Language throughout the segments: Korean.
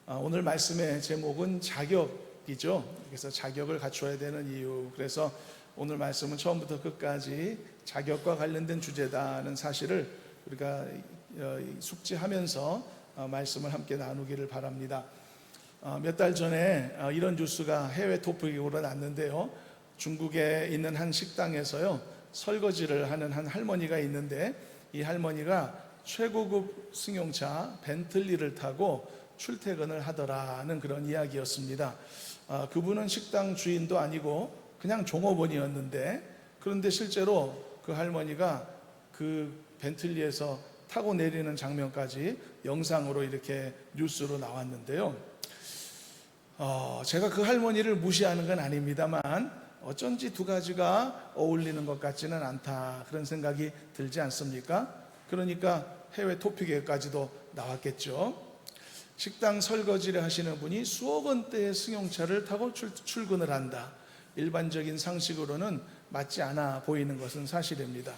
오늘 말씀의 제목은 자격이죠. 그래서 자격을 갖추어야 되는 이유. 그래서 오늘 말씀은 처음부터 끝까지 자격과 관련된 주제다는 사실을 우리가 숙지하면서 말씀을 함께 나누기를 바랍니다. 몇 달 전에 이런 뉴스가 해외 토픽으로 났는데요. 중국에 있는 한 식당에서요, 설거지를 하는 한 할머니가 있는데, 이 할머니가 최고급 승용차 벤틀리를 타고 출퇴근을 하더라는 그런 이야기였습니다. 그분은 식당 주인도 아니고 그냥 종업원이었는데, 그런데 실제로 그 할머니가 그 벤틀리에서 타고 내리는 장면까지 영상으로 이렇게 뉴스로 나왔는데요. 제가 그 할머니를 무시하는 건 아닙니다만 어쩐지 두 가지가 어울리는 것 같지는 않다, 그런 생각이 들지 않습니까? 그러니까 해외 토픽에까지도 나왔겠죠. 식당 설거지를 하시는 분이 수억 원대의 승용차를 타고 출근을 한다. 일반적인 상식으로는 맞지 않아 보이는 것은 사실입니다.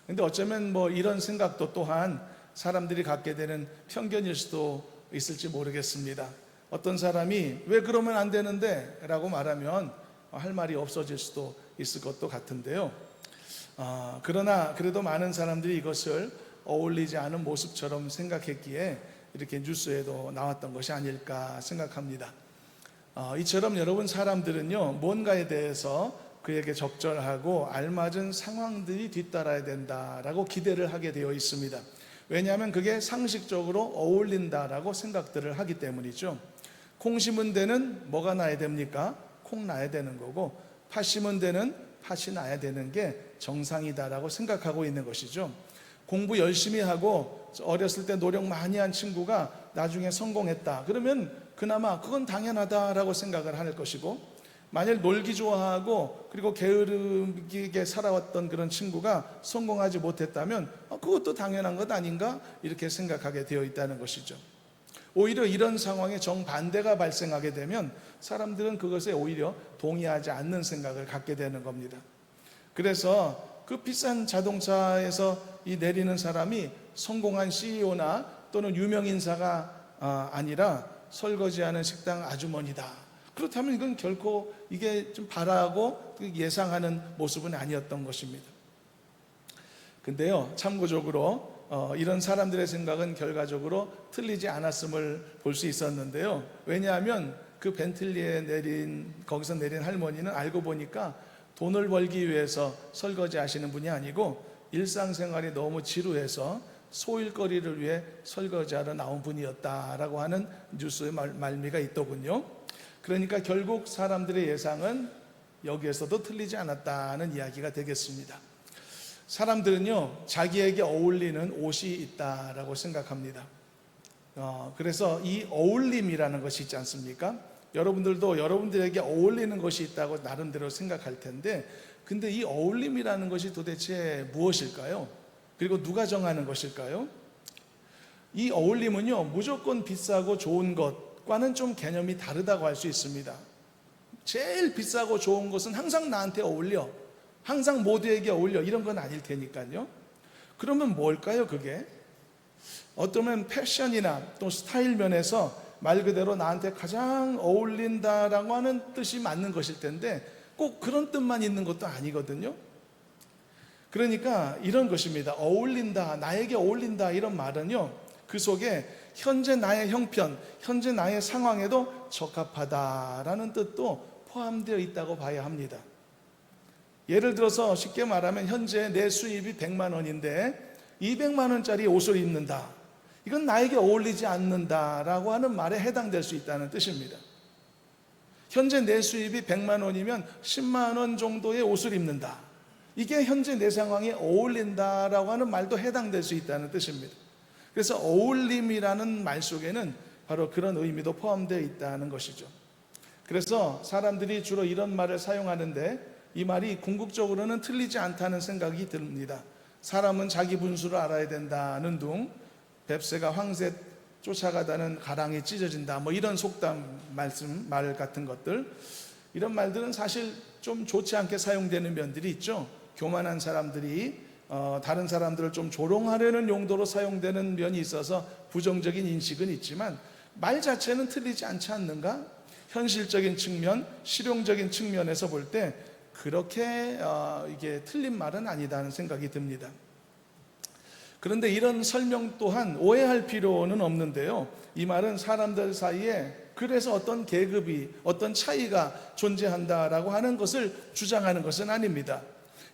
근데 어쩌면 이런 생각도 또한 사람들이 갖게 되는 편견일 수도 있을지 모르겠습니다. 어떤 사람이 왜 그러면 안 되는데? 라고 말하면 할 말이 없어질 수도 있을 것도 같은데요. 그러나 그래도 많은 사람들이 이것을 어울리지 않은 모습처럼 생각했기에 이렇게 뉴스에도 나왔던 것이 아닐까 생각합니다. 이처럼 여러분, 사람들은요, 뭔가에 대해서 그에게 적절하고 알맞은 상황들이 뒤따라야 된다라고 기대를 하게 되어 있습니다. 왜냐하면 그게 상식적으로 어울린다라고 생각들을 하기 때문이죠. 콩 심은 데는 뭐가 나야 됩니까? 콩 나야 되는 거고, 팥 심은 데는 팥이 나야 되는 게 정상이다라고 생각하고 있는 것이죠. 공부 열심히 하고 어렸을 때 노력 많이 한 친구가 나중에 성공했다, 그러면 그나마 그건 당연하다라고 생각을 할 것이고, 만일 놀기 좋아하고 그리고 게으르게 살아왔던 그런 친구가 성공하지 못했다면 그것도 당연한 것 아닌가, 이렇게 생각하게 되어 있다는 것이죠. 오히려 이런 상황에 정반대가 발생하게 되면 사람들은 그것에 오히려 동의하지 않는 생각을 갖게 되는 겁니다. 그래서 그 비싼 자동차에서 이 내리는 사람이 성공한 CEO나 또는 유명인사가 아니라 설거지하는 식당 아주머니다. 그렇다면 이건 결코 이게 좀 바라고 예상하는 모습은 아니었던 것입니다. 근데요, 참고적으로 이런 사람들의 생각은 결과적으로 틀리지 않았음을 볼 수 있었는데요. 왜냐하면 그 벤틀리에 거기서 내린 할머니는 알고 보니까 돈을 벌기 위해서 설거지 하시는 분이 아니고 일상생활이 너무 지루해서 소일거리를 위해 설거지하러 나온 분이었다라고 하는 뉴스의 말미가 있더군요. 그러니까 결국 사람들의 예상은 여기에서도 틀리지 않았다는 이야기가 되겠습니다. 사람들은요, 자기에게 어울리는 옷이 있다라고 생각합니다. 그래서 이 어울림이라는 것이 있지 않습니까? 여러분들도 여러분들에게 어울리는 것이 있다고 나름대로 생각할 텐데, 근데 이 어울림이라는 것이 도대체 무엇일까요? 그리고 누가 정하는 것일까요? 이 어울림은요, 무조건 비싸고 좋은 것과는 좀 개념이 다르다고 할 수 있습니다. 제일 비싸고 좋은 것은 항상 나한테 어울려, 항상 모두에게 어울려, 이런 건 아닐 테니까요. 그러면 뭘까요, 그게? 어쩌면 패션이나 또 스타일 면에서 말 그대로 나한테 가장 어울린다라고 하는 뜻이 맞는 것일 텐데, 꼭 그런 뜻만 있는 것도 아니거든요. 그러니까 이런 것입니다. 어울린다, 나에게 어울린다, 이런 말은요, 그 속에 현재 나의 형편, 현재 나의 상황에도 적합하다라는 뜻도 포함되어 있다고 봐야 합니다. 예를 들어서 쉽게 말하면 현재 내 수입이 100만 원인데 200만 원짜리 옷을 입는다, 이건 나에게 어울리지 않는다라고 하는 말에 해당될 수 있다는 뜻입니다. 현재 내 수입이 100만 원이면 10만 원 정도의 옷을 입는다, 이게 현재 내 상황에 어울린다라고 하는 말도 해당될 수 있다는 뜻입니다. 그래서 어울림이라는 말 속에는 바로 그런 의미도 포함되어 있다는 것이죠. 그래서 사람들이 주로 이런 말을 사용하는데, 이 말이 궁극적으로는 틀리지 않다는 생각이 듭니다. 사람은 자기 분수를 알아야 된다는 둥, 뱁새가 황새 쫓아가다는 가랑이 찢어진다, 이런 속담 말 같은 것들, 이런 말들은 사실 좀 좋지 않게 사용되는 면들이 있죠. 교만한 사람들이 다른 사람들을 좀 조롱하려는 용도로 사용되는 면이 있어서 부정적인 인식은 있지만, 말 자체는 틀리지 않지 않는가? 현실적인 측면, 실용적인 측면에서 볼 때 그렇게 이게 틀린 말은 아니다는 생각이 듭니다. 그런데 이런 설명 또한 오해할 필요는 없는데요. 이 말은 사람들 사이에 그래서 어떤 계급이, 어떤 차이가 존재한다라고 하는 것을 주장하는 것은 아닙니다.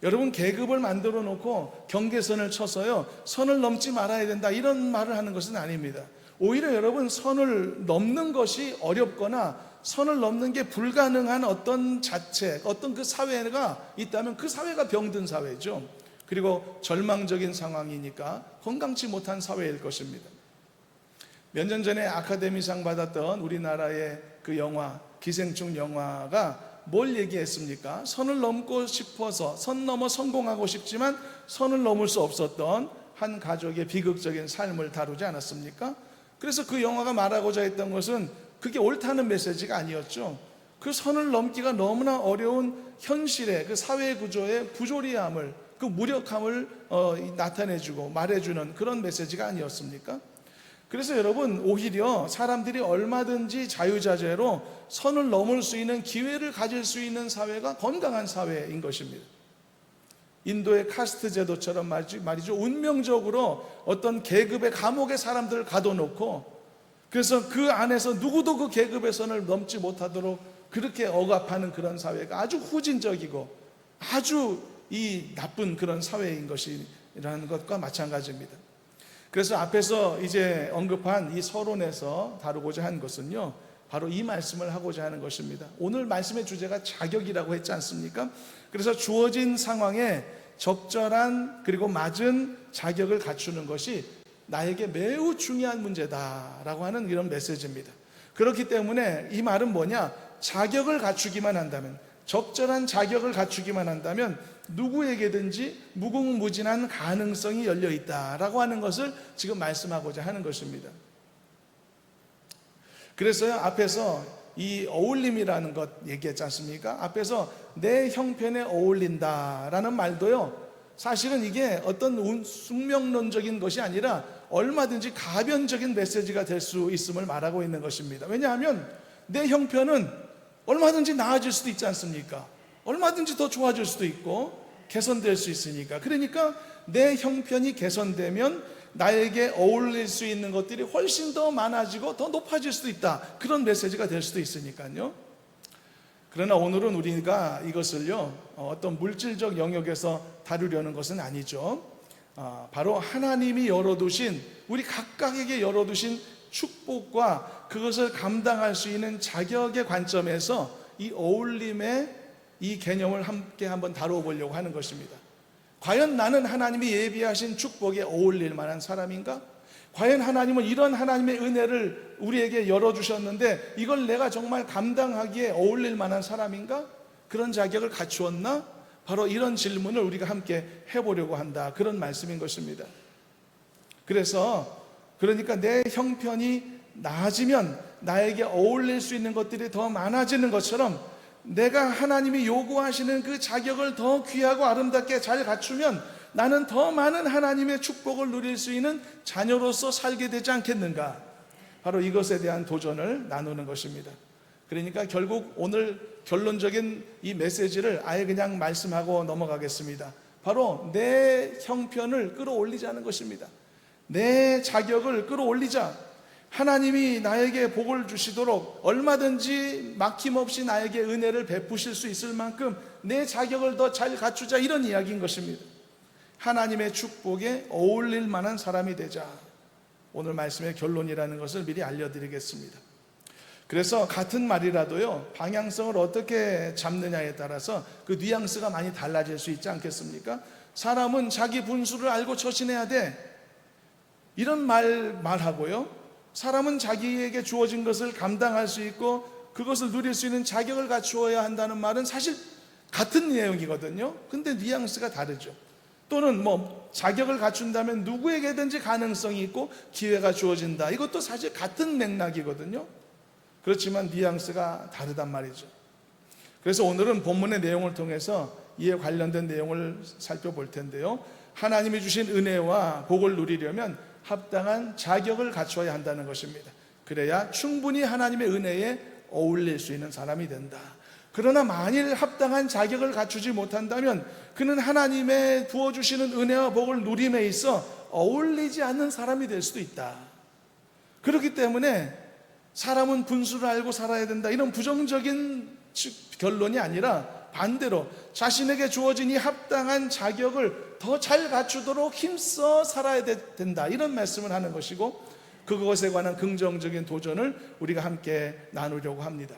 여러분, 계급을 만들어 놓고 경계선을 쳐서요, 선을 넘지 말아야 된다, 이런 말을 하는 것은 아닙니다. 오히려 여러분, 선을 넘는 것이 어렵거나 선을 넘는 게 불가능한 어떤 자책, 어떤 그 사회가 있다면 그 사회가 병든 사회죠. 그리고 절망적인 상황이니까 건강치 못한 사회일 것입니다. 몇 년 전에 아카데미상 받았던 우리나라의 그 영화, 기생충 영화가 뭘 얘기했습니까? 선을 넘고 싶어서, 선 넘어 성공하고 싶지만 선을 넘을 수 없었던 한 가족의 비극적인 삶을 다루지 않았습니까? 그래서 그 영화가 말하고자 했던 것은 그게 옳다는 메시지가 아니었죠. 그 선을 넘기가 너무나 어려운 현실의 그 사회 구조의 부조리함을, 그 무력함을 나타내주고 말해주는 그런 메시지가 아니었습니까? 그래서 여러분, 오히려 사람들이 얼마든지 자유자재로 선을 넘을 수 있는 기회를 가질 수 있는 사회가 건강한 사회인 것입니다. 인도의 카스트 제도처럼 말이죠, 운명적으로 어떤 계급의 감옥에 사람들을 가둬놓고 그래서 그 안에서 누구도 그 계급의 선을 넘지 못하도록 그렇게 억압하는 그런 사회가 아주 후진적이고 아주 이 나쁜 그런 사회인 것이라는 것과 마찬가지입니다. 그래서 앞에서 이제 언급한 이 서론에서 다루고자 한 것은요, 바로 이 말씀을 하고자 하는 것입니다. 오늘 말씀의 주제가 자격이라고 했지 않습니까? 그래서 주어진 상황에 적절한 그리고 맞은 자격을 갖추는 것이 나에게 매우 중요한 문제다라고 하는 이런 메시지입니다. 그렇기 때문에 이 말은 뭐냐? 자격을 갖추기만 한다면, 적절한 자격을 갖추기만 한다면 누구에게든지 무궁무진한 가능성이 열려 있다라고 하는 것을 지금 말씀하고자 하는 것입니다. 그래서요, 앞에서 이 어울림이라는 것 얘기했지 않습니까? 앞에서 내 형편에 어울린다라는 말도요, 사실은 이게 어떤 숙명론적인 것이 아니라 얼마든지 가변적인 메시지가 될 수 있음을 말하고 있는 것입니다. 왜냐하면 내 형편은 얼마든지 나아질 수도 있지 않습니까? 얼마든지 더 좋아질 수도 있고 개선될 수 있으니까. 그러니까 내 형편이 개선되면 나에게 어울릴 수 있는 것들이 훨씬 더 많아지고 더 높아질 수도 있다, 그런 메시지가 될 수도 있으니까요. 그러나 오늘은 우리가 이것을요, 어떤 물질적 영역에서 다루려는 것은 아니죠. 바로 하나님이 열어두신, 우리 각각에게 열어두신 축복과 그것을 감당할 수 있는 자격의 관점에서 이 어울림의 이 개념을 함께 한번 다루어 보려고 하는 것입니다. 과연 나는 하나님이 예비하신 축복에 어울릴 만한 사람인가? 과연 하나님은 이런 하나님의 은혜를 우리에게 열어주셨는데 이걸 내가 정말 감당하기에 어울릴 만한 사람인가? 그런 자격을 갖추었나? 바로 이런 질문을 우리가 함께 해보려고 한다, 그런 말씀인 것입니다. 그러니까 내 형편이 나아지면 나에게 어울릴 수 있는 것들이 더 많아지는 것처럼 내가 하나님이 요구하시는 그 자격을 더 귀하고 아름답게 잘 갖추면 나는 더 많은 하나님의 축복을 누릴 수 있는 자녀로서 살게 되지 않겠는가? 바로 이것에 대한 도전을 나누는 것입니다. 그러니까 결국 오늘 결론적인 이 메시지를 아예 그냥 말씀하고 넘어가겠습니다. 바로 내 형편을 끌어올리자는 것입니다. 내 자격을 끌어올리자. 하나님이 나에게 복을 주시도록 얼마든지 막힘없이 나에게 은혜를 베푸실 수 있을 만큼 내 자격을 더 잘 갖추자, 이런 이야기인 것입니다. 하나님의 축복에 어울릴 만한 사람이 되자. 오늘 말씀의 결론이라는 것을 미리 알려드리겠습니다. 그래서 같은 말이라도요, 방향성을 어떻게 잡느냐에 따라서 그 뉘앙스가 많이 달라질 수 있지 않겠습니까? 사람은 자기 분수를 알고 처신해야 돼, 이런 말하고요, 사람은 자기에게 주어진 것을 감당할 수 있고 그것을 누릴 수 있는 자격을 갖추어야 한다는 말은 사실 같은 내용이거든요. 근데 뉘앙스가 다르죠. 또는 자격을 갖춘다면 누구에게든지 가능성이 있고 기회가 주어진다, 이것도 사실 같은 맥락이거든요. 그렇지만 뉘앙스가 다르단 말이죠. 그래서 오늘은 본문의 내용을 통해서 이에 관련된 내용을 살펴볼 텐데요, 하나님이 주신 은혜와 복을 누리려면 합당한 자격을 갖춰야 한다는 것입니다. 그래야 충분히 하나님의 은혜에 어울릴 수 있는 사람이 된다. 그러나 만일 합당한 자격을 갖추지 못한다면 그는 하나님의 부어주시는 은혜와 복을 누림에 있어 어울리지 않는 사람이 될 수도 있다. 그렇기 때문에 사람은 분수를 알고 살아야 된다, 이런 부정적인 결론이 아니라 반대로 자신에게 주어진 이 합당한 자격을 더 잘 갖추도록 힘써 살아야 된다, 이런 말씀을 하는 것이고, 그것에 관한 긍정적인 도전을 우리가 함께 나누려고 합니다.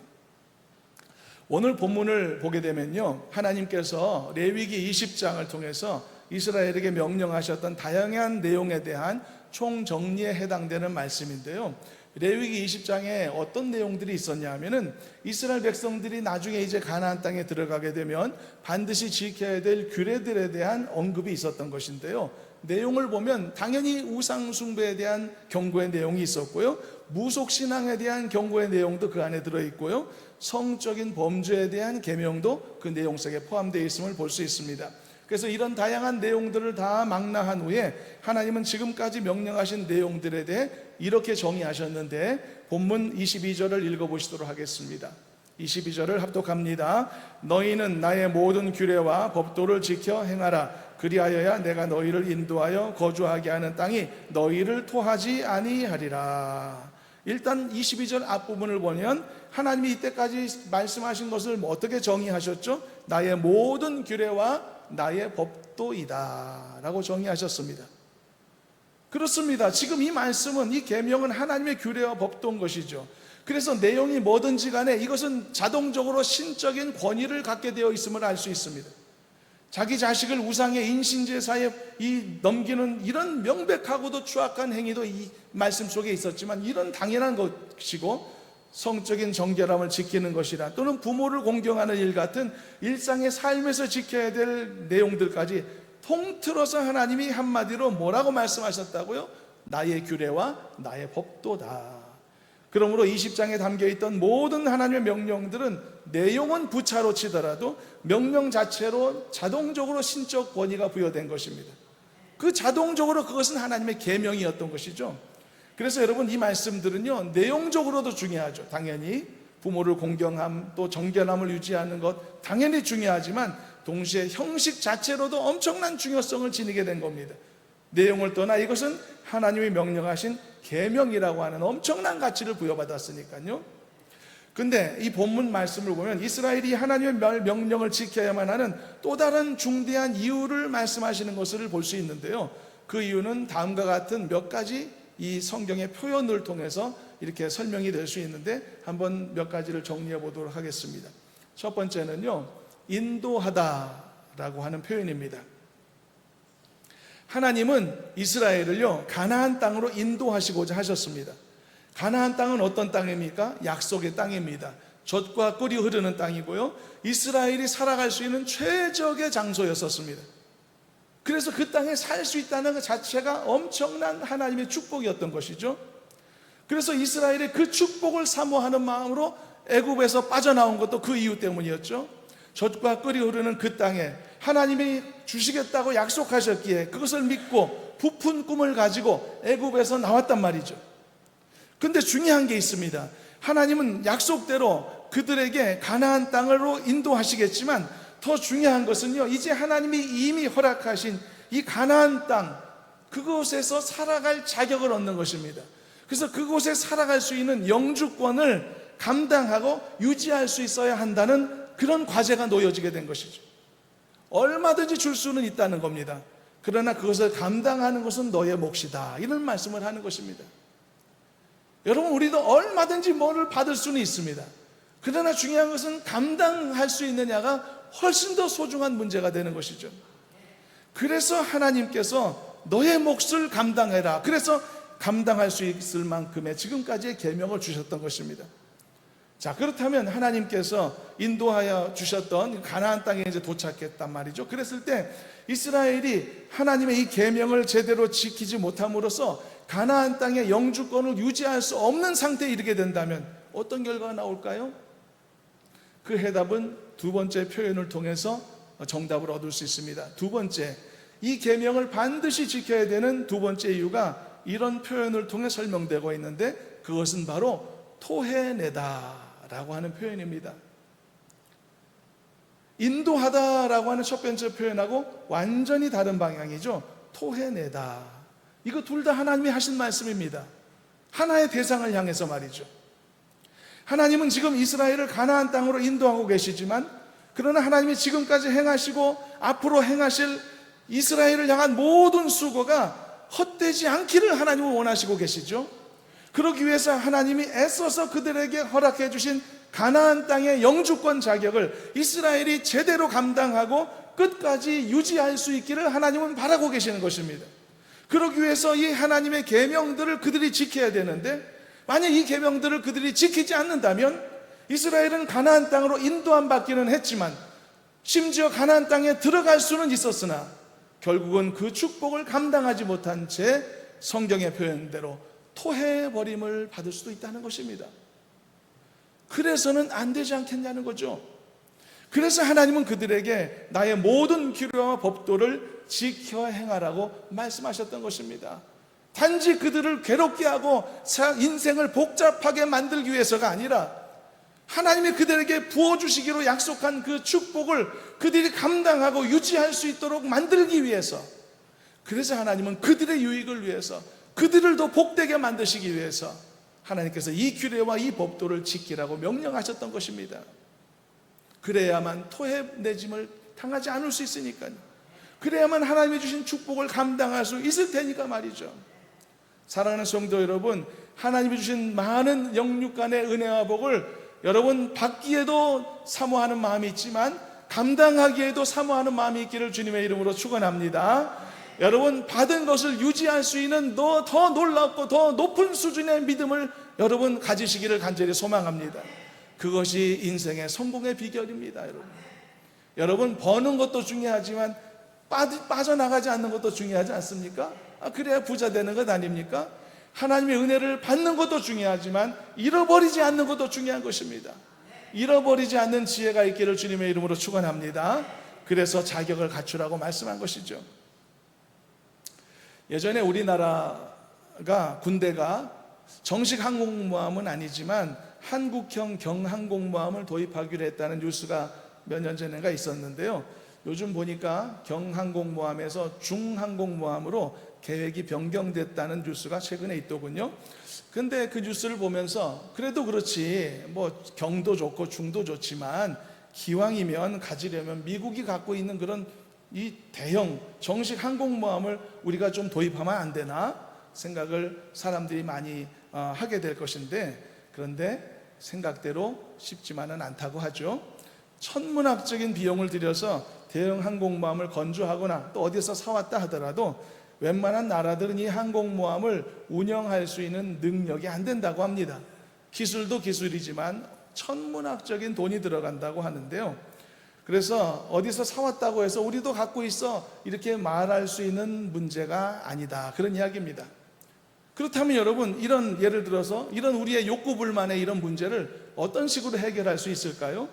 오늘 본문을 보게 되면요, 하나님께서 레위기 20장을 통해서 이스라엘에게 명령하셨던 다양한 내용에 대한 총정리에 해당되는 말씀인데요, 레위기 20장에 어떤 내용들이 있었냐 하면은 이스라엘 백성들이 나중에 이제 가나안 땅에 들어가게 되면 반드시 지켜야 될 규례들에 대한 언급이 있었던 것인데요, 내용을 보면 당연히 우상 숭배에 대한 경고의 내용이 있었고요, 무속신앙에 대한 경고의 내용도 그 안에 들어있고요, 성적인 범죄에 대한 계명도 그 내용 속에 포함되어 있음을 볼 수 있습니다. 그래서 이런 다양한 내용들을 다 망라한 후에 하나님은 지금까지 명령하신 내용들에 대해 이렇게 정의하셨는데, 본문 22절을 읽어보시도록 하겠습니다. 22절을 합독합니다. 너희는 나의 모든 규례와 법도를 지켜 행하라. 그리하여야 내가 너희를 인도하여 거주하게 하는 땅이 너희를 토하지 아니하리라. 일단 22절 앞부분을 보면 하나님이 이때까지 말씀하신 것을 어떻게 정의하셨죠? 나의 모든 규례와 나의 법도이다 라고 정의하셨습니다. 그렇습니다. 지금 이 말씀은, 이 계명은 하나님의 규례와 법도인 것이죠. 그래서 내용이 뭐든지 간에 이것은 자동적으로 신적인 권위를 갖게 되어 있음을 알 수 있습니다. 자기 자식을 우상의 인신제사에 넘기는 이런 명백하고도 추악한 행위도 이 말씀 속에 있었지만, 이런 당연한 것이고 성적인 정결함을 지키는 것이라, 또는 부모를 공경하는 일 같은 일상의 삶에서 지켜야 될 내용들까지 통틀어서 하나님이 한마디로 뭐라고 말씀하셨다고요? 나의 규례와 나의 법도다. 그러므로 20장에 담겨있던 모든 하나님의 명령들은 내용은 부차로 치더라도 명령 자체로 자동적으로 신적 권위가 부여된 것입니다. 그 자동적으로 그것은 하나님의 계명이었던 것이죠. 그래서 여러분, 이 말씀들은요, 내용적으로도 중요하죠. 당연히 부모를 공경함, 또 정결함을 유지하는 것 당연히 중요하지만 동시에 형식 자체로도 엄청난 중요성을 지니게 된 겁니다. 내용을 떠나 이것은 하나님이 명령하신 계명이라고 하는 엄청난 가치를 부여받았으니까요. 근데 이 본문 말씀을 보면 이스라엘이 하나님의 명령을 지켜야만 하는 또 다른 중대한 이유를 말씀하시는 것을 볼 수 있는데요, 그 이유는 다음과 같은 몇 가지 이 성경의 표현을 통해서 이렇게 설명이 될 수 있는데, 한번 몇 가지를 정리해 보도록 하겠습니다. 첫 번째는요, 인도하다라고 하는 표현입니다. 하나님은 이스라엘을요, 가나안 땅으로 인도하시고자 하셨습니다. 가나안 땅은 어떤 땅입니까? 약속의 땅입니다. 젖과 꿀이 흐르는 땅이고요, 이스라엘이 살아갈 수 있는 최적의 장소였었습니다. 그래서 그 땅에 살 수 있다는 것 자체가 엄청난 하나님의 축복이었던 것이죠. 그래서 이스라엘이 그 축복을 사모하는 마음으로 애굽에서 빠져나온 것도 그 이유 때문이었죠. 젖과 꿀이 흐르는 그 땅에 하나님이 주시겠다고 약속하셨기에 그것을 믿고 부푼 꿈을 가지고 애굽에서 나왔단 말이죠. 그런데 중요한 게 있습니다. 하나님은 약속대로 그들에게 가나안 땅으로 인도하시겠지만 더 중요한 것은요, 이제 하나님이 이미 허락하신 이 가나안 땅, 그곳에서 살아갈 자격을 얻는 것입니다. 그래서 그곳에 살아갈 수 있는 영주권을 감당하고 유지할 수 있어야 한다는 그런 과제가 놓여지게 된 것이죠. 얼마든지 줄 수는 있다는 겁니다. 그러나 그것을 감당하는 것은 너의 몫이다, 이런 말씀을 하는 것입니다. 여러분, 우리도 얼마든지 뭐를 받을 수는 있습니다. 그러나 중요한 것은 감당할 수 있느냐가 훨씬 더 소중한 문제가 되는 것이죠. 그래서 하나님께서 너의 몫을 감당해라, 그래서 감당할 수 있을 만큼의 지금까지의 계명을 주셨던 것입니다. 자, 그렇다면 하나님께서 인도하여 주셨던 가나안 땅에 이제 도착했단 말이죠. 그랬을 때 이스라엘이 하나님의 이 계명을 제대로 지키지 못함으로써 가나안 땅의 영주권을 유지할 수 없는 상태에 이르게 된다면 어떤 결과가 나올까요? 그 해답은 두 번째 표현을 통해서 정답을 얻을 수 있습니다. 두 번째, 이 계명을 반드시 지켜야 되는 두 번째 이유가 이런 표현을 통해 설명되고 있는데, 그것은 바로 토해내다라고 하는 표현입니다. 인도하다라고 하는 첫 번째 표현하고 완전히 다른 방향이죠. 토해내다. 이거 둘 다 하나님이 하신 말씀입니다. 하나의 대상을 향해서 말이죠. 하나님은 지금 이스라엘을 가나안 땅으로 인도하고 계시지만, 그러나 하나님이 지금까지 행하시고 앞으로 행하실 이스라엘을 향한 모든 수고가 헛되지 않기를 하나님은 원하시고 계시죠. 그러기 위해서 하나님이 애써서 그들에게 허락해 주신 가나안 땅의 영주권 자격을 이스라엘이 제대로 감당하고 끝까지 유지할 수 있기를 하나님은 바라고 계시는 것입니다. 그러기 위해서 이 하나님의 계명들을 그들이 지켜야 되는데, 만약 이 계명들을 그들이 지키지 않는다면 이스라엘은 가나안 땅으로 인도함 받기는 했지만, 심지어 가나안 땅에 들어갈 수는 있었으나 결국은 그 축복을 감당하지 못한 채 성경의 표현대로 토해버림을 받을 수도 있다는 것입니다. 그래서는 안 되지 않겠냐는 거죠. 그래서 하나님은 그들에게 나의 모든 규례와 법도를 지켜 행하라고 말씀하셨던 것입니다. 단지 그들을 괴롭게 하고 인생을 복잡하게 만들기 위해서가 아니라, 하나님이 그들에게 부어주시기로 약속한 그 축복을 그들이 감당하고 유지할 수 있도록 만들기 위해서, 그래서 하나님은 그들의 유익을 위해서, 그들을 더 복되게 만드시기 위해서 하나님께서 이 규례와 이 법도를 지키라고 명령하셨던 것입니다. 그래야만 토해내짐을 당하지 않을 수 있으니까요. 그래야만 하나님이 주신 축복을 감당할 수 있을 테니까 말이죠. 사랑하는 성도 여러분, 하나님이 주신 많은 영육간의 은혜와 복을 여러분 받기에도 사모하는 마음이 있지만 감당하기에도 사모하는 마음이 있기를 주님의 이름으로 축원합니다. 여러분, 받은 것을 유지할 수 있는 더 놀랍고 더 높은 수준의 믿음을 여러분 가지시기를 간절히 소망합니다. 그것이 인생의 성공의 비결입니다. 여러분 버는 것도 중요하지만 빠져나가지 않는 것도 중요하지 않습니까? 그래야 부자 되는 것 아닙니까? 하나님의 은혜를 받는 것도 중요하지만 잃어버리지 않는 것도 중요한 것입니다. 잃어버리지 않는 지혜가 있기를 주님의 이름으로 축원합니다. 그래서 자격을 갖추라고 말씀한 것이죠. 예전에 우리나라가 군대가 정식 항공모함은 아니지만 한국형 경항공모함을 도입하기로 했다는 뉴스가 몇 년 전에가 있었는데요. 요즘 보니까 경항공모함에서 중항공모함으로 계획이 변경됐다는 뉴스가 최근에 있더군요. 근데 그 뉴스를 보면서 그래도 그렇지, 뭐 경도 좋고 중도 좋지만 기왕이면 가지려면 미국이 갖고 있는 그런 이 대형 정식 항공모함을 우리가 좀 도입하면 안 되나 생각을 사람들이 많이 하게 될 것인데, 그런데 생각대로 쉽지만은 않다고 하죠. 천문학적인 비용을 들여서 대형 항공모함을 건조하거나 또 어디서 사왔다 하더라도 웬만한 나라들은 이 항공모함을 운영할 수 있는 능력이 안 된다고 합니다. 기술도 기술이지만 천문학적인 돈이 들어간다고 하는데요. 그래서 어디서 사왔다고 해서 우리도 갖고 있어 이렇게 말할 수 있는 문제가 아니다, 그런 이야기입니다. 그렇다면 여러분, 이런 예를 들어서 이런 우리의 욕구 불만의 이런 문제를 어떤 식으로 해결할 수 있을까요?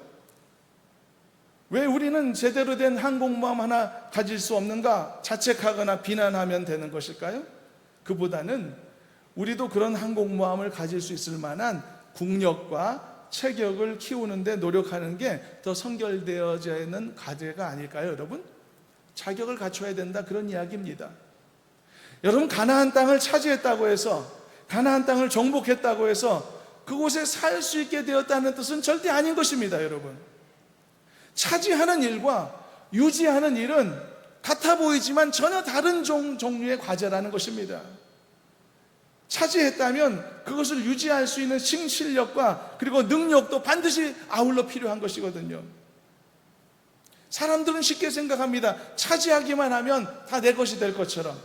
왜 우리는 제대로 된 항공모함 하나 가질 수 없는가 자책하거나 비난하면 되는 것일까요? 그보다는 우리도 그런 항공모함을 가질 수 있을 만한 국력과 체격을 키우는데 노력하는 게 더 선결되어져 있는 과제가 아닐까요, 여러분? 자격을 갖춰야 된다, 그런 이야기입니다. 여러분, 가나안 땅을 차지했다고 해서, 가나안 땅을 정복했다고 해서 그곳에 살 수 있게 되었다는 뜻은 절대 아닌 것입니다, 여러분. 차지하는 일과 유지하는 일은 같아 보이지만 전혀 다른 종류의 과제라는 것입니다. 차지했다면 그것을 유지할 수 있는 실력과 그리고 능력도 반드시 아울러 필요한 것이거든요. 사람들은 쉽게 생각합니다. 차지하기만 하면 다 내 것이 될 것처럼.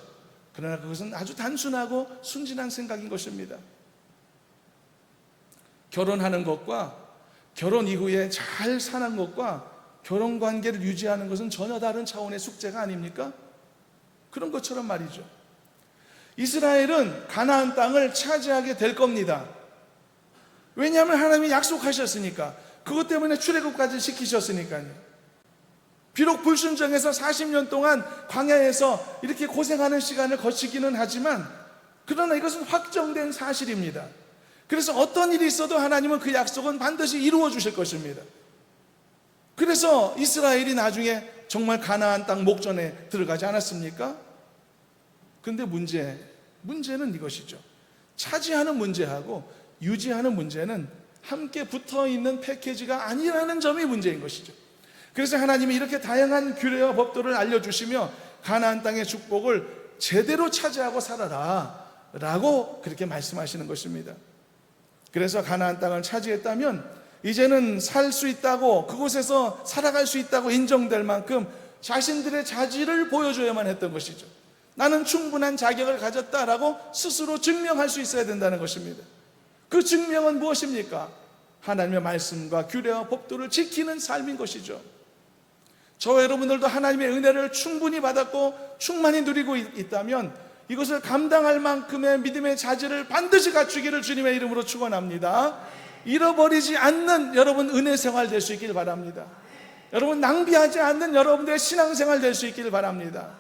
그러나 그것은 아주 단순하고 순진한 생각인 것입니다. 결혼하는 것과 결혼 이후에 잘 사는 것과 결혼 관계를 유지하는 것은 전혀 다른 차원의 숙제가 아닙니까? 그런 것처럼 말이죠. 이스라엘은 가나안 땅을 차지하게 될 겁니다. 왜냐하면 하나님이 약속하셨으니까. 그것 때문에 출애굽까지 시키셨으니까요. 비록 불순종해서 40년 동안 광야에서 이렇게 고생하는 시간을 거치기는 하지만, 그러나 이것은 확정된 사실입니다. 그래서 어떤 일이 있어도 하나님은 그 약속은 반드시 이루어 주실 것입니다. 그래서 이스라엘이 나중에 정말 가나안 땅 목전에 들어가지 않았습니까? 그런데 문제는 이것이죠. 차지하는 문제하고 유지하는 문제는 함께 붙어있는 패키지가 아니라는 점이 문제인 것이죠. 그래서 하나님이 이렇게 다양한 규례와 법도를 알려주시며 가나안 땅의 축복을 제대로 차지하고 살아라 라고 그렇게 말씀하시는 것입니다. 그래서 가나안 땅을 차지했다면 이제는 살 수 있다고, 그곳에서 살아갈 수 있다고 인정될 만큼 자신들의 자질을 보여줘야만 했던 것이죠. 나는 충분한 자격을 가졌다라고 스스로 증명할 수 있어야 된다는 것입니다. 그 증명은 무엇입니까? 하나님의 말씀과 규례와 법도를 지키는 삶인 것이죠. 저와 여러분들도 하나님의 은혜를 충분히 받았고 충만히 누리고 있다면 이것을 감당할 만큼의 믿음의 자질을 반드시 갖추기를 주님의 이름으로 축원합니다. 잃어버리지 않는 여러분 은혜 생활 될 수 있길 바랍니다. 여러분 낭비하지 않는 여러분들의 신앙생활 될 수 있길 바랍니다.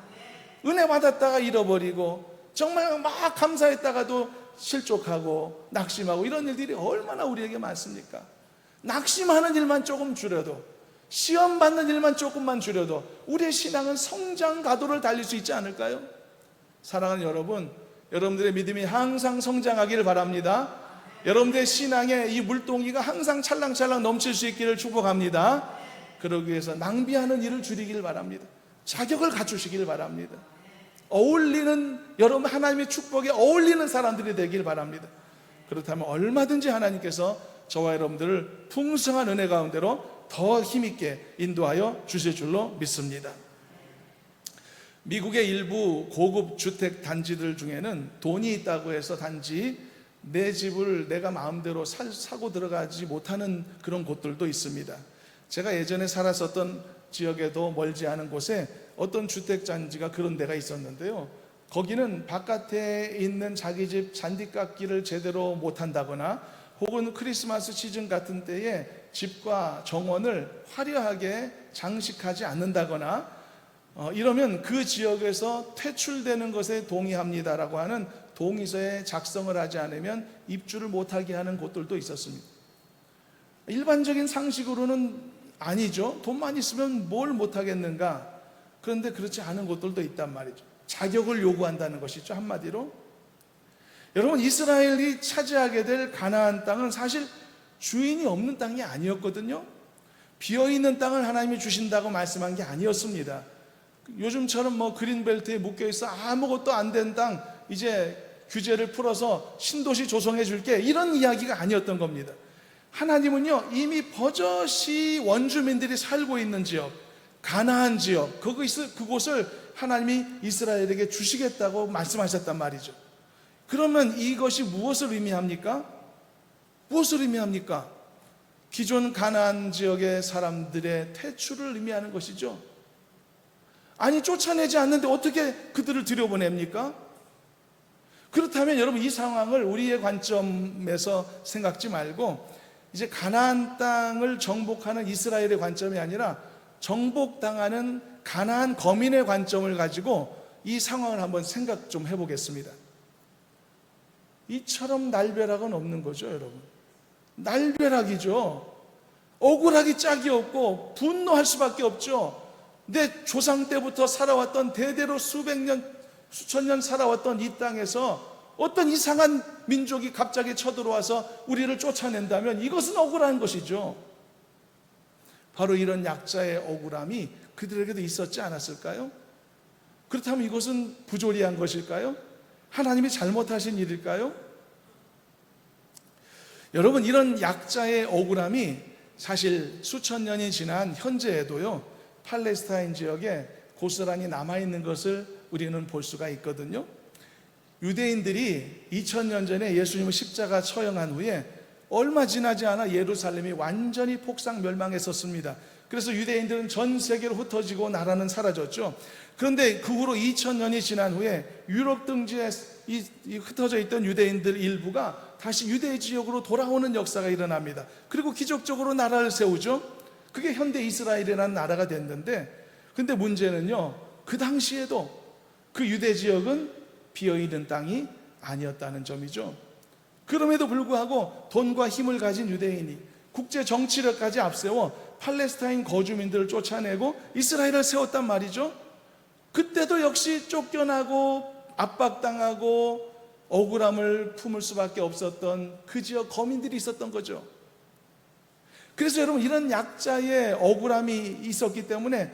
은혜 받았다가 잃어버리고 정말 막 감사했다가도 실족하고 낙심하고 이런 일들이 얼마나 우리에게 많습니까? 낙심하는 일만 조금 줄여도, 시험 받는 일만 조금만 줄여도 우리의 신앙은 성장 가도를 달릴 수 있지 않을까요? 사랑하는 여러분, 여러분들의 믿음이 항상 성장하기를 바랍니다. 여러분들의 신앙의 이 물동이가 항상 찰랑찰랑 넘칠 수 있기를 축복합니다. 그러기 위해서 낭비하는 일을 줄이기를 바랍니다. 자격을 갖추시기를 바랍니다. 어울리는, 여러분 하나님의 축복에 어울리는 사람들이 되길 바랍니다. 그렇다면 얼마든지 하나님께서 저와 여러분들을 풍성한 은혜 가운데로 더 힘있게 인도하여 주실 줄로 믿습니다. 미국의 일부 고급 주택 단지들 중에는 돈이 있다고 해서 단지 내 집을 내가 마음대로 사고 들어가지 못하는 그런 곳들도 있습니다. 제가 예전에 살았었던 지역에도 멀지 않은 곳에 어떤 주택단지가 그런 데가 있었는데요, 거기는 바깥에 있는 자기 집 잔디깎기를 제대로 못한다거나 혹은 크리스마스 시즌 같은 때에 집과 정원을 화려하게 장식하지 않는다거나 이러면 그 지역에서 퇴출되는 것에 동의합니다라고 하는 동의서에 작성을 하지 않으면 입주를 못하게 하는 곳들도 있었습니다. 일반적인 상식으로는 아니죠. 돈만 있으면 뭘 못하겠는가. 그런데 그렇지 않은 곳들도 있단 말이죠. 자격을 요구한다는 것이죠, 한마디로. 여러분, 이스라엘이 차지하게 될 가나안 땅은 사실 주인이 없는 땅이 아니었거든요. 비어있는 땅을 하나님이 주신다고 말씀한 게 아니었습니다. 요즘처럼 그린벨트에 묶여있어 아무것도 안 된 땅, 이제 규제를 풀어서 신도시 조성해 줄게, 이런 이야기가 아니었던 겁니다. 하나님은요, 이미 버젓이 원주민들이 살고 있는 지역, 가나안 지역, 그곳을 하나님이 이스라엘에게 주시겠다고 말씀하셨단 말이죠. 그러면 이것이 무엇을 의미합니까? 무엇을 의미합니까? 기존 가나안 지역의 사람들의 퇴출을 의미하는 것이죠. 아니, 쫓아내지 않는데 어떻게 그들을 들여보냅니까? 그렇다면 여러분, 이 상황을 우리의 관점에서 생각지 말고 이제 가나안 땅을 정복하는 이스라엘의 관점이 아니라 정복당하는 가나안 거민의 관점을 가지고 이 상황을 한번 생각 좀 해보겠습니다. 이처럼 날벼락은 없는 거죠, 여러분. 날벼락이죠. 억울하기 짝이 없고 분노할 수밖에 없죠. 내 조상 때부터 살아왔던, 대대로 수백 년, 수천 년 살아왔던 이 땅에서 어떤 이상한 민족이 갑자기 쳐들어와서 우리를 쫓아낸다면 이것은 억울한 것이죠. 바로 이런 약자의 억울함이 그들에게도 있었지 않았을까요? 그렇다면 이것은 부조리한 것일까요? 하나님이 잘못하신 일일까요? 여러분, 이런 약자의 억울함이 사실 수천 년이 지난 현재에도요, 팔레스타인 지역에 고스란히 남아있는 것을 우리는 볼 수가 있거든요. 유대인들이 2000년 전에 예수님을 십자가 처형한 후에 얼마 지나지 않아 예루살렘이 완전히 폭삭 멸망했었습니다. 그래서 유대인들은 전 세계로 흩어지고 나라는 사라졌죠. 그런데 그 후로 2000년이 지난 후에 유럽 등지에 흩어져 있던 유대인들 일부가 다시 유대 지역으로 돌아오는 역사가 일어납니다. 그리고 기적적으로 나라를 세우죠. 그게 현대 이스라엘이라는 나라가 됐는데, 근데 문제는요, 그 당시에도 그 유대 지역은 비어있는 땅이 아니었다는 점이죠. 그럼에도 불구하고 돈과 힘을 가진 유대인이 국제 정치력까지 앞세워 팔레스타인 거주민들을 쫓아내고 이스라엘을 세웠단 말이죠. 그때도 역시 쫓겨나고 압박당하고 억울함을 품을 수밖에 없었던 그 지역 거민들이 있었던 거죠. 그래서 여러분, 이런 약자의 억울함이 있었기 때문에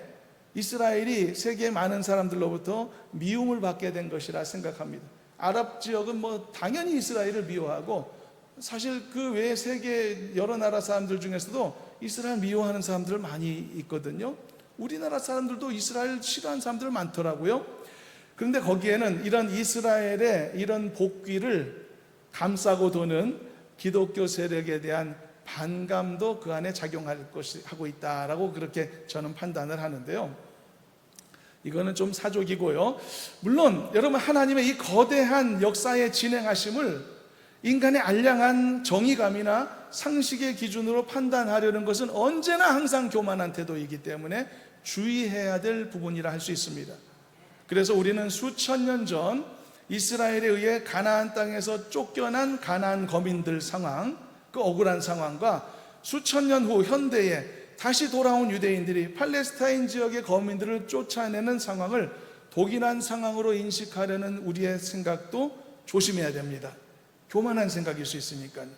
이스라엘이 세계 많은 사람들로부터 미움을 받게 된 것이라 생각합니다. 아랍 지역은 당연히 이스라엘을 미워하고, 사실 그 외에 세계 여러 나라 사람들 중에서도 이스라엘 미워하는 사람들 많이 있거든요. 우리나라 사람들도 이스라엘 싫어하는 사람들 많더라고요. 그런데 거기에는 이런 이스라엘의 이런 복귀를 감싸고 도는 기독교 세력에 대한 반감도 그 안에 작용하고 있다라고 그렇게 저는 판단을 하는데요. 이거는 좀 사족이고요. 물론 여러분, 하나님의 이 거대한 역사의 진행하심을 인간의 알량한 정의감이나 상식의 기준으로 판단하려는 것은 언제나 항상 교만한 태도이기 때문에 주의해야 될 부분이라 할 수 있습니다. 그래서 우리는 수천 년 전 이스라엘에 의해 가나안 땅에서 쫓겨난 가나안 거민들 상황, 그 억울한 상황과 수천 년 후 현대에 다시 돌아온 유대인들이 팔레스타인 지역의 거민들을 쫓아내는 상황을 독일한 상황으로 인식하려는 우리의 생각도 조심해야 됩니다. 교만한 생각일 수 있으니까요.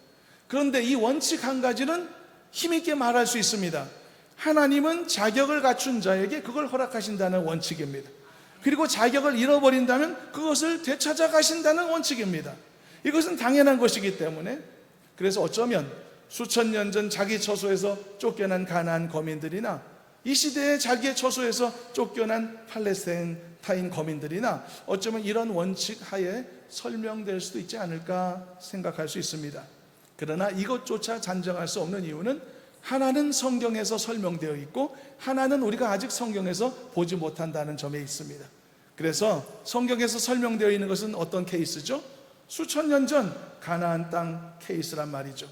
그런데 이 원칙 한 가지는 힘있게 말할 수 있습니다. 하나님은 자격을 갖춘 자에게 그걸 허락하신다는 원칙입니다. 그리고 자격을 잃어버린다면 그것을 되찾아 가신다는 원칙입니다. 이것은 당연한 것이기 때문에, 그래서 어쩌면 수천 년 전 자기 처소에서 쫓겨난 가나안 거민들이나 이 시대에 자기의 처소에서 쫓겨난 팔레스타인 거민들이나 어쩌면 이런 원칙 하에 설명될 수도 있지 않을까 생각할 수 있습니다. 그러나 이것조차 잔정할 수 없는 이유는 하나는 성경에서 설명되어 있고 하나는 우리가 아직 성경에서 보지 못한다는 점에 있습니다. 그래서 성경에서 설명되어 있는 것은 어떤 케이스죠? 수천 년 전 가나안 땅 케이스란 말이죠.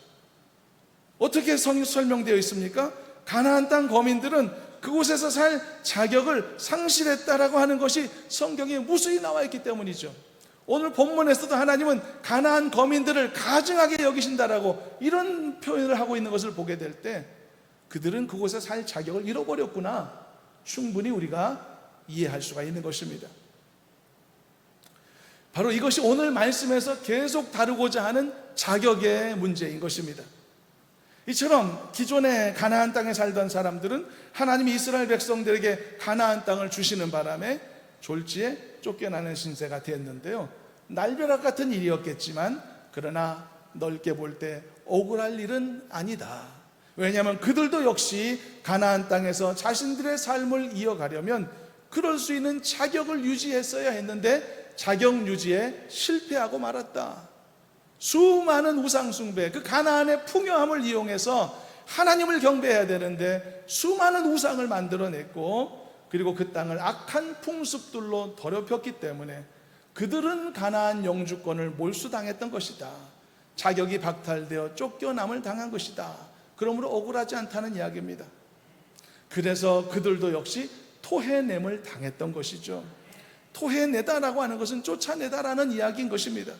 어떻게 설명되어 있습니까? 가나안 땅 거민들은 그곳에서 살 자격을 상실했다라고 하는 것이 성경에 무수히 나와 있기 때문이죠. 오늘 본문에서도 하나님은 가나안 거민들을 가증하게 여기신다라고 이런 표현을 하고 있는 것을 보게 될 때 그들은 그곳에 살 자격을 잃어버렸구나, 충분히 우리가 이해할 수가 있는 것입니다. 바로 이것이 오늘 말씀에서 계속 다루고자 하는 자격의 문제인 것입니다. 이처럼 기존에 가나안 땅에 살던 사람들은 하나님이 이스라엘 백성들에게 가나안 땅을 주시는 바람에 졸지에 쫓겨나는 신세가 되었는데요. 날벼락 같은 일이었겠지만 그러나 넓게 볼 때 억울할 일은 아니다. 왜냐하면 그들도 역시 가나안 땅에서 자신들의 삶을 이어가려면 그럴 수 있는 자격을 유지했어야 했는데 자격 유지에 실패하고 말았다. 수많은 우상 숭배, 그 가나안의 풍요함을 이용해서 하나님을 경배해야 되는데 수많은 우상을 만들어냈고, 그리고 그 땅을 악한 풍습들로 더럽혔기 때문에 그들은 가나안 영주권을 몰수당했던 것이다. 자격이 박탈되어 쫓겨남을 당한 것이다. 그러므로 억울하지 않다는 이야기입니다. 그래서 그들도 역시 토해냄을 당했던 것이죠. 토해내다라고 하는 것은 쫓아내다라는 이야기인 것입니다.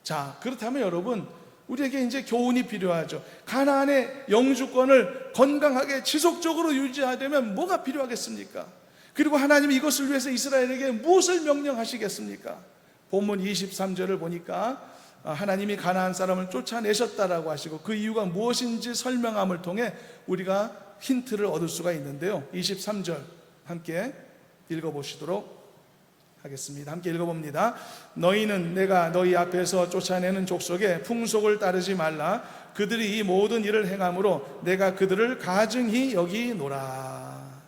자, 그렇다면 여러분, 우리에게 이제 교훈이 필요하죠. 가나안의 영주권을 건강하게 지속적으로 유지하려면 뭐가 필요하겠습니까? 그리고 하나님이 이것을 위해서 이스라엘에게 무엇을 명령하시겠습니까? 본문 23절을 보니까 하나님이 가나안 사람을 쫓아내셨다라고 하시고 그 이유가 무엇인지 설명함을 통해 우리가 힌트를 얻을 수가 있는데요. 23절 함께 읽어보시도록 하겠습니다. 함께 읽어봅니다. 너희는 내가 너희 앞에서 쫓아내는 족속의 풍속을 따르지 말라. 그들이 이 모든 일을 행함으로 내가 그들을 가증히 여기노라.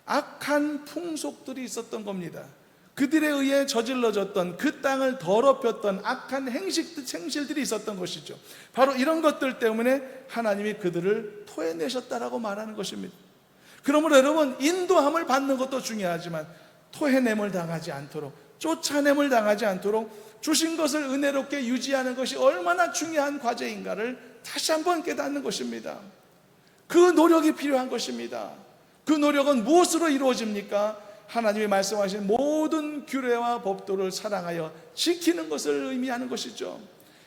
악한 풍속들이 있었던 겁니다. 그들에 의해 저질러졌던, 그 땅을 더럽혔던 악한 행실들이 있었던 것이죠. 바로 이런 것들 때문에 하나님이 그들을 토해내셨다라고 말하는 것입니다. 그러므로 여러분, 인도함을 받는 것도 중요하지만 토해냄을 당하지 않도록, 쫓아냄을 당하지 않도록 주신 것을 은혜롭게 유지하는 것이 얼마나 중요한 과제인가를 다시 한번 깨닫는 것입니다. 그 노력이 필요한 것입니다. 그 노력은 무엇으로 이루어집니까? 하나님이 말씀하신 모든 규례와 법도를 사랑하여 지키는 것을 의미하는 것이죠.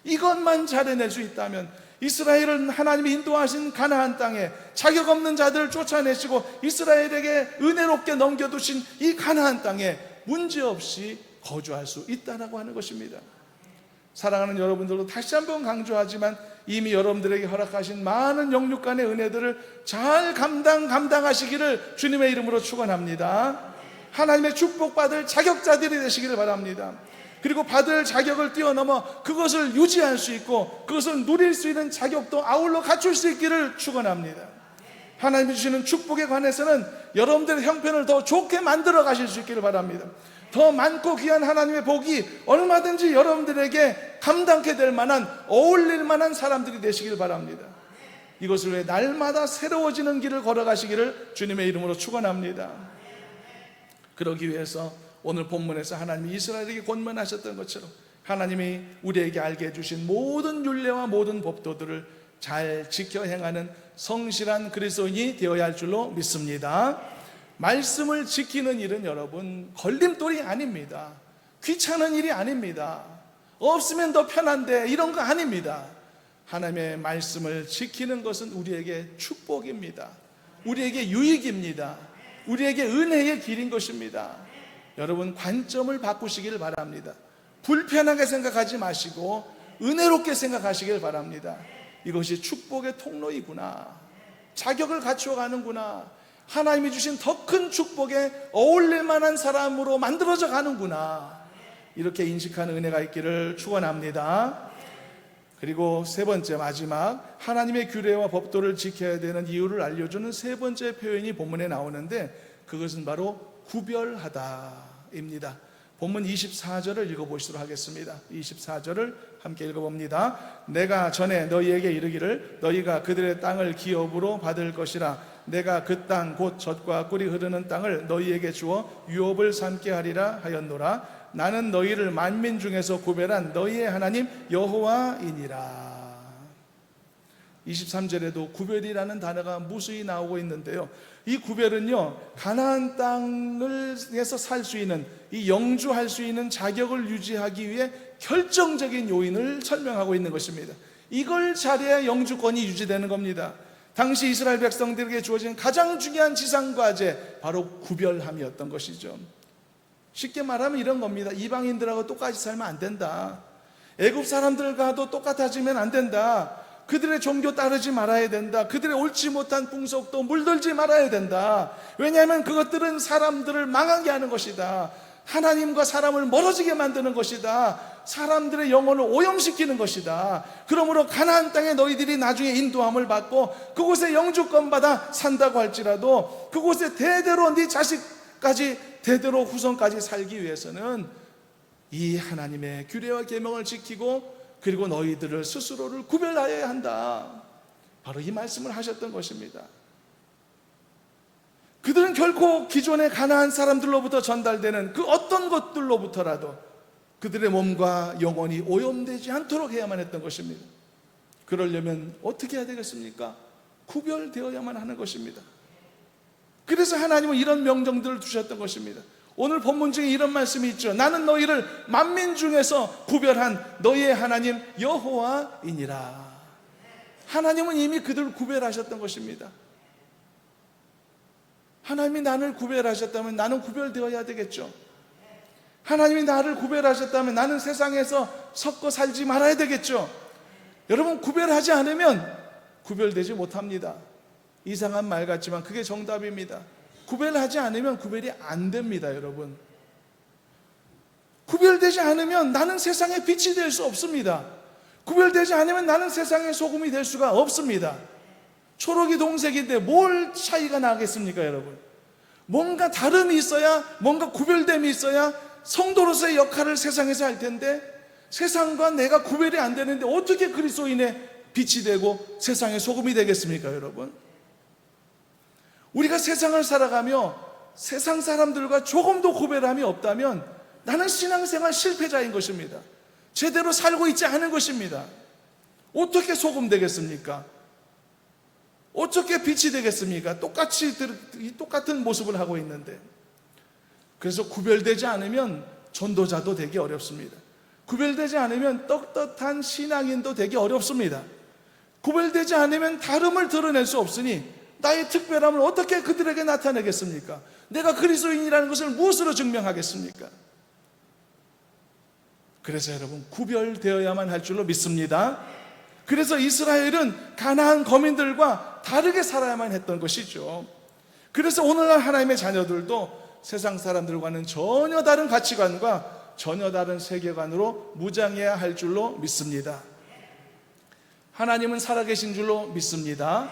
이것만 잘해낼 수 있다면 이스라엘은 하나님이 인도하신 가나안 땅에 자격 없는 자들을 쫓아내시고 이스라엘에게 은혜롭게 넘겨두신 이 가나안 땅에 문제없이 거주할 수 있다라고 하는 것입니다. 사랑하는 여러분들도 다시 한번 강조하지만 이미 여러분들에게 허락하신 많은 영육간의 은혜들을 잘 감당하시기를 주님의 이름으로 축원합니다. 하나님의 축복받을 자격자들이 되시기를 바랍니다. 그리고 받을 자격을 뛰어넘어 그것을 유지할 수 있고 그것을 누릴 수 있는 자격도 아울러 갖출 수 있기를 축원합니다. 하나님이 주시는 축복에 관해서는 여러분들의 형편을 더 좋게 만들어 가실 수 있기를 바랍니다. 더 많고 귀한 하나님의 복이 얼마든지 여러분들에게 감당케 될 만한, 어울릴 만한 사람들이 되시길 바랍니다. 이것을 위해 날마다 새로워지는 길을 걸어가시기를 주님의 이름으로 축원합니다. 그러기 위해서 오늘 본문에서 하나님이 이스라엘에게 권면하셨던 것처럼 하나님이 우리에게 알게 해주신 모든 율례와 모든 법도들을 잘 지켜 행하는 성실한 그리스도인이 되어야 할 줄로 믿습니다. 말씀을 지키는 일은 여러분 걸림돌이 아닙니다. 귀찮은 일이 아닙니다. 없으면 더 편한데 이런 거 아닙니다. 하나님의 말씀을 지키는 것은 우리에게 축복입니다. 우리에게 유익입니다. 우리에게 은혜의 길인 것입니다. 여러분 관점을 바꾸시길 바랍니다. 불편하게 생각하지 마시고 은혜롭게 생각하시길 바랍니다. 이것이 축복의 통로이구나. 자격을 갖추어 가는구나. 하나님이 주신 더 큰 축복에 어울릴 만한 사람으로 만들어져 가는구나. 이렇게 인식하는 은혜가 있기를 축원합니다. 그리고 세 번째 마지막 하나님의 규례와 법도를 지켜야 되는 이유를 알려주는 세 번째 표현이 본문에 나오는데 그것은 바로 구별하다입니다. 본문 24절을 읽어보시도록 하겠습니다. 24절을 함께 읽어봅니다. 내가 전에 너희에게 이르기를 너희가 그들의 땅을 기업으로 받을 것이라. 내가 그 땅 곧 젖과 꿀이 흐르는 땅을 너희에게 주어 유업을 삼게 하리라 하였노라. 나는 너희를 만민 중에서 구별한 너희의 하나님 여호와이니라. 23절에도 구별이라는 단어가 무수히 나오고 있는데요, 이 구별은요 가나안 땅에서 살 수 있는, 이 영주할 수 있는 자격을 유지하기 위해 결정적인 요인을 설명하고 있는 것입니다. 이걸 잘해야 영주권이 유지되는 겁니다. 당시 이스라엘 백성들에게 주어진 가장 중요한 지상과제, 바로 구별함이었던 것이죠. 쉽게 말하면 이런 겁니다. 이방인들하고 똑같이 살면 안 된다. 애굽 사람들과도 똑같아지면 안 된다. 그들의 종교 따르지 말아야 된다. 그들의 옳지 못한 풍속도 물들지 말아야 된다. 왜냐하면 그것들은 사람들을 망하게 하는 것이다. 하나님과 사람을 멀어지게 만드는 것이다. 사람들의 영혼을 오염시키는 것이다. 그러므로 가나안 땅에 너희들이 나중에 인도함을 받고 그곳에 영주권 받아 산다고 할지라도 그곳에 대대로 네 자식까지 대대로 후손까지 살기 위해서는 이 하나님의 규례와 계명을 지키고 그리고 너희들을 스스로를 구별하여야 한다. 바로 이 말씀을 하셨던 것입니다. 그들은 결코 기존의 가나안 사람들로부터 전달되는 그 어떤 것들로부터라도 그들의 몸과 영혼이 오염되지 않도록 해야만 했던 것입니다. 그러려면 어떻게 해야 되겠습니까? 구별되어야만 하는 것입니다. 그래서 하나님은 이런 명령들을 주셨던 것입니다. 오늘 본문 중에 이런 말씀이 있죠. 나는 너희를 만민 중에서 구별한 너희의 하나님 여호와이니라. 하나님은 이미 그들을 구별하셨던 것입니다. 하나님이 나를 구별하셨다면 나는 구별되어야 되겠죠. 하나님이 나를 구별하셨다면 나는 세상에서 섞어 살지 말아야 되겠죠. 여러분, 구별하지 않으면 구별되지 못합니다. 이상한 말 같지만 그게 정답입니다. 구별하지 않으면 구별이 안 됩니다. 여러분, 구별되지 않으면 나는 세상의 빛이 될 수 없습니다. 구별되지 않으면 나는 세상의 소금이 될 수가 없습니다. 초록이 동색인데 뭘 차이가 나겠습니까? 여러분, 뭔가 다름이 있어야, 뭔가 구별됨이 있어야 성도로서의 역할을 세상에서 할 텐데 세상과 내가 구별이 안 되는데 어떻게 그리스도인의 빛이 되고 세상의 소금이 되겠습니까? 여러분, 우리가 세상을 살아가며 세상 사람들과 조금도 구별함이 없다면 나는 신앙생활 실패자인 것입니다. 제대로 살고 있지 않은 것입니다. 어떻게 소금 되겠습니까? 어떻게 빛이 되겠습니까? 똑같은 모습을 하고 있는데. 그래서 구별되지 않으면 전도자도 되기 어렵습니다. 구별되지 않으면 떳떳한 신앙인도 되기 어렵습니다. 구별되지 않으면 다름을 드러낼 수 없으니 나의 특별함을 어떻게 그들에게 나타내겠습니까? 내가 그리스도인이라는 것을 무엇으로 증명하겠습니까? 그래서 여러분, 구별되어야만 할 줄로 믿습니다. 그래서 이스라엘은 가나안 거민들과 다르게 살아야만 했던 것이죠. 그래서 오늘날 하나님의 자녀들도 세상 사람들과는 전혀 다른 가치관과 전혀 다른 세계관으로 무장해야 할 줄로 믿습니다. 하나님은 살아계신 줄로 믿습니다.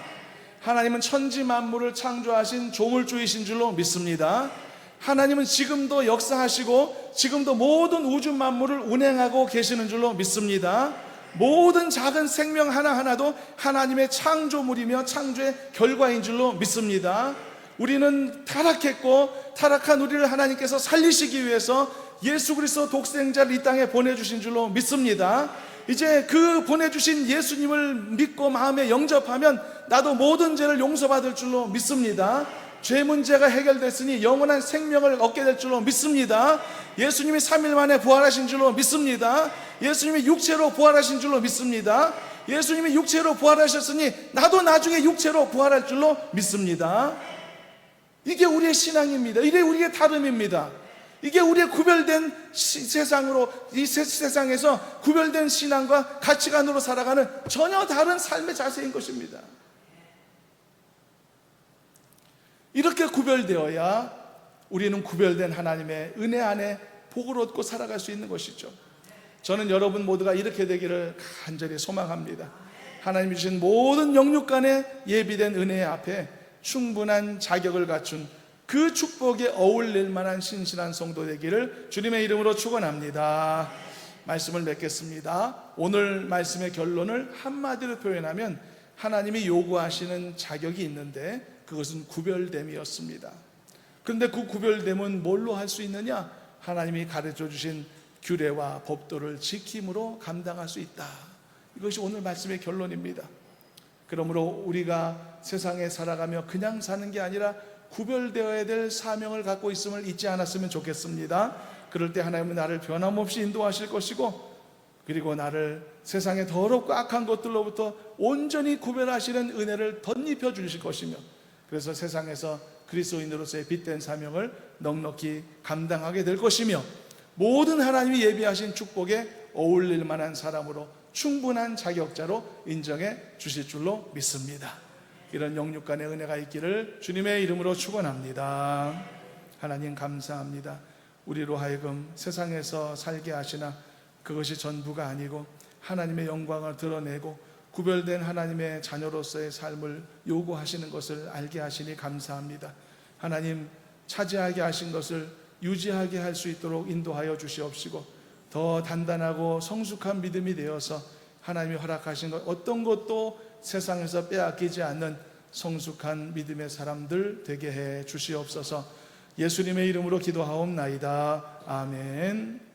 하나님은 천지 만물을 창조하신 조물주이신 줄로 믿습니다. 하나님은 지금도 역사하시고 지금도 모든 우주 만물을 운행하고 계시는 줄로 믿습니다. 모든 작은 생명 하나하나도 하나님의 창조물이며 창조의 결과인 줄로 믿습니다. 우리는 타락했고 타락한 우리를 하나님께서 살리시기 위해서 예수 그리스도 독생자를 이 땅에 보내주신 줄로 믿습니다. 이제 그 보내주신 예수님을 믿고 마음에 영접하면 나도 모든 죄를 용서받을 줄로 믿습니다. 죄 문제가 해결됐으니 영원한 생명을 얻게 될 줄로 믿습니다. 예수님이 3일 만에 부활하신 줄로 믿습니다. 예수님이 육체로 부활하신 줄로 믿습니다. 예수님이 육체로 부활하셨으니 나도 나중에 육체로 부활할 줄로 믿습니다. 이게 우리의 신앙입니다. 이게 우리의 다름입니다. 이게 우리의 구별된 세상으로, 이 세상에서 구별된 신앙과 가치관으로 살아가는 전혀 다른 삶의 자세인 것입니다. 이렇게 구별되어야 우리는 구별된 하나님의 은혜 안에 복을 얻고 살아갈 수 있는 것이죠. 저는 여러분 모두가 이렇게 되기를 간절히 소망합니다. 하나님이 주신 모든 영육 간에 예비된 은혜 앞에 충분한 자격을 갖춘 그 축복에 어울릴 만한 신실한 성도 되기를 주님의 이름으로 축원합니다. 말씀을 맺겠습니다. 오늘 말씀의 결론을 한마디로 표현하면 하나님이 요구하시는 자격이 있는데 그것은 구별됨이었습니다. 그런데 그 구별됨은 뭘로 할 수 있느냐? 하나님이 가르쳐 주신 규례와 법도를 지킴으로 감당할 수 있다. 이것이 오늘 말씀의 결론입니다. 그러므로 우리가 세상에 살아가며 그냥 사는 게 아니라 구별되어야 될 사명을 갖고 있음을 잊지 않았으면 좋겠습니다. 그럴 때 하나님은 나를 변함없이 인도하실 것이고, 그리고 나를 세상의 더럽고 악한 것들로부터 온전히 구별하시는 은혜를 덧입혀 주실 것이며, 그래서 세상에서 그리스도인으로서의 빛된 사명을 넉넉히 감당하게 될 것이며, 모든 하나님이 예비하신 축복에 어울릴 만한 사람으로 충분한 자격자로 인정해 주실 줄로 믿습니다. 이런 영육간의 은혜가 있기를 주님의 이름으로 축원합니다. 하나님 감사합니다. 우리로 하여금 세상에서 살게 하시나 그것이 전부가 아니고 하나님의 영광을 드러내고 구별된 하나님의 자녀로서의 삶을 요구하시는 것을 알게 하시니 감사합니다. 하나님, 차지하게 하신 것을 유지하게 할 수 있도록 인도하여 주시옵시고, 더 단단하고 성숙한 믿음이 되어서 하나님이 허락하신 것 어떤 것도 세상에서 빼앗기지 않는 성숙한 믿음의 사람들 되게 해 주시옵소서. 예수님의 이름으로 기도하옵나이다. 아멘.